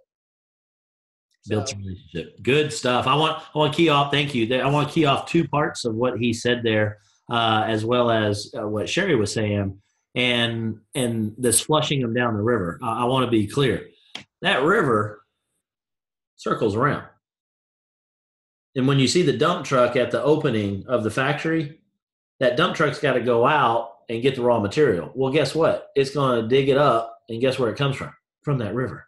Built a relationship. Good stuff. I want to key off. Thank you. I want to key off 2 parts of what he said there, as well as what Sherry was saying, and this flushing them down the river. I want to be clear. That river circles around. And when you see the dump truck at the opening of the factory, that dump truck's got to go out and get the raw material. Well, guess what? It's going to dig it up, and guess where it comes from? From that river.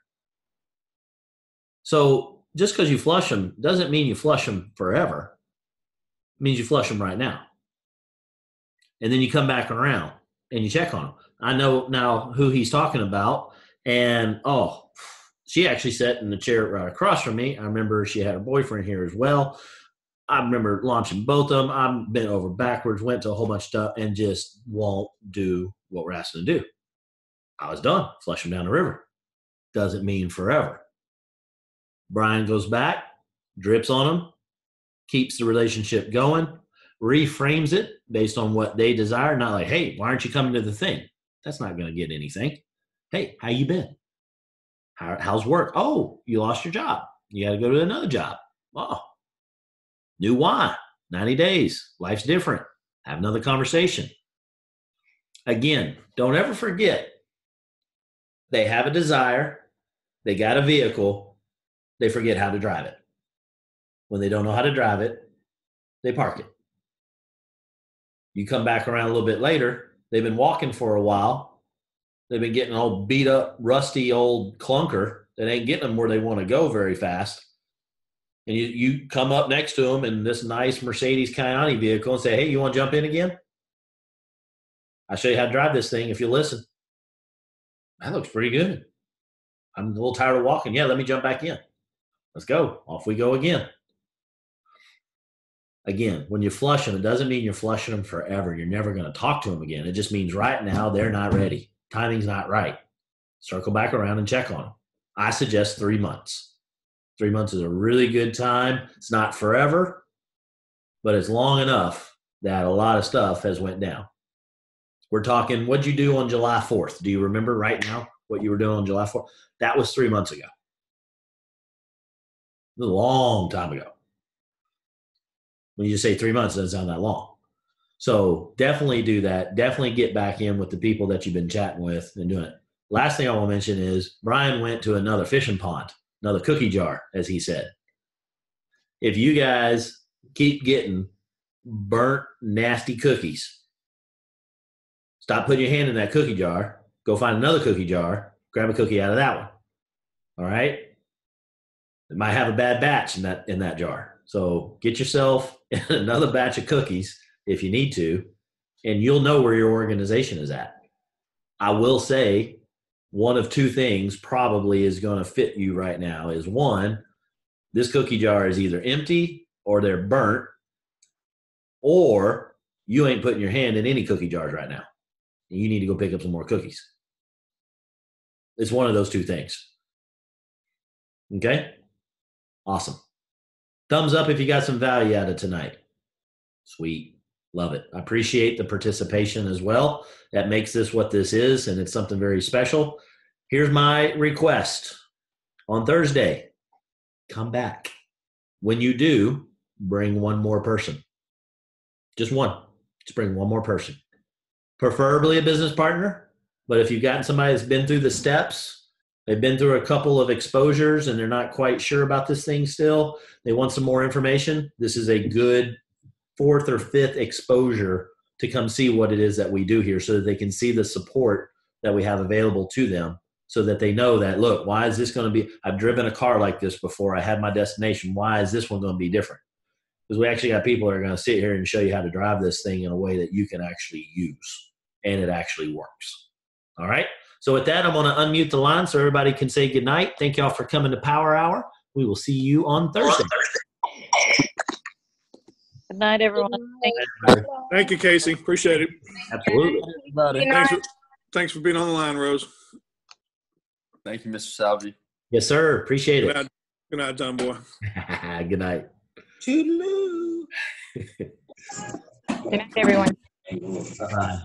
So just because you flush them doesn't mean you flush them forever. It means you flush them right now. And then you come back around and you check on them. I know now who he's talking about, and she actually sat in the chair right across from me. I remember she had her boyfriend here as well. I remember launching both of them. I'm bent over backwards, went to a whole bunch of stuff, and just won't do what we're asking to do. I was done. Flush them down the river. Doesn't mean forever. Brian goes back, drips on them, keeps the relationship going, reframes it based on what they desire. Not like, hey, why aren't you coming to the thing? That's not going to get anything. Hey, how you been? How's work? Oh, you lost your job. You got to go to another job. Oh, new why? 90 days. Life's different. Have another conversation. Again, don't ever forget, they have a desire. They got a vehicle. They forget how to drive it. When they don't know how to drive it, they park it. You come back around a little bit later. They've been walking for a while. They've been getting an old beat up, rusty old clunker that ain't getting them where they want to go very fast. And you come up next to them in this nice Mercedes Cayenne vehicle and say, hey, you want to jump in again? I'll show you how to drive this thing if you listen. That looks pretty good. I'm a little tired of walking. Yeah, let me jump back in. Let's go. Off we go again. Again, when you flush them, it doesn't mean you're flushing them forever. You're never going to talk to them again. It just means right now they're not ready. Timing's not right. Circle back around and check on them. I suggest 3 months. 3 months is a really good time. It's not forever, but it's long enough that a lot of stuff has went down. We're talking, what'd you do on July 4th? Do you remember right now what you were doing on July 4th? That was 3 months ago. A long time ago. When you just say 3 months, it doesn't sound that long. So definitely do that. Definitely get back in with the people that you've been chatting with and doing it. Last thing I want to mention is Brian went to another fishing pond, another cookie jar, as he said. If you guys keep getting burnt, nasty cookies, stop putting your hand in that cookie jar. Go find another cookie jar. Grab a cookie out of that one. All right? It might have a bad batch in that jar. So get yourself another batch of cookies if you need to, and you'll know where your organization is at. I will say one of 2 things probably is going to fit you right now is, one, this cookie jar is either empty or they're burnt, or you ain't putting your hand in any cookie jars right now. You need to go pick up some more cookies. It's one of those 2 things. Okay? Awesome. Thumbs up if you got some value out of tonight. Sweet. Love it. I appreciate the participation as well. That makes this what this is, and it's something very special. Here's my request. On Thursday, come back. When you do, bring one more person. Just one. Just bring one more person. Preferably a business partner, but if you've gotten somebody that's been through the steps, they've been through a couple of exposures and they're not quite sure about this thing still, they want some more information, this is a good 4th or 5th exposure to come see what it is that we do here so that they can see the support that we have available to them so that they know that, look, why is this going to be, I've driven a car like this before, I had my destination, why is this one going to be different? Because we actually got people that are going to sit here and show you how to drive this thing in a way that you can actually use and it actually works. All right. So with that, I'm going to unmute the line so everybody can say good night. Thank y'all for coming to Power Hour. We will see you on Thursday. Good night, everyone. Thank you, Casey. Appreciate it. Absolutely. Thanks for being on the line, Rose. Thank you, Mr. Salvi. Yes, sir. Appreciate it. Good night, John boy. Good night. Toodaloo. Good night, everyone. Bye-bye.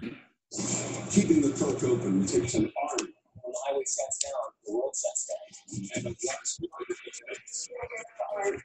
Keeping the cook open takes an army. When the highway shuts down, the world shuts down. And the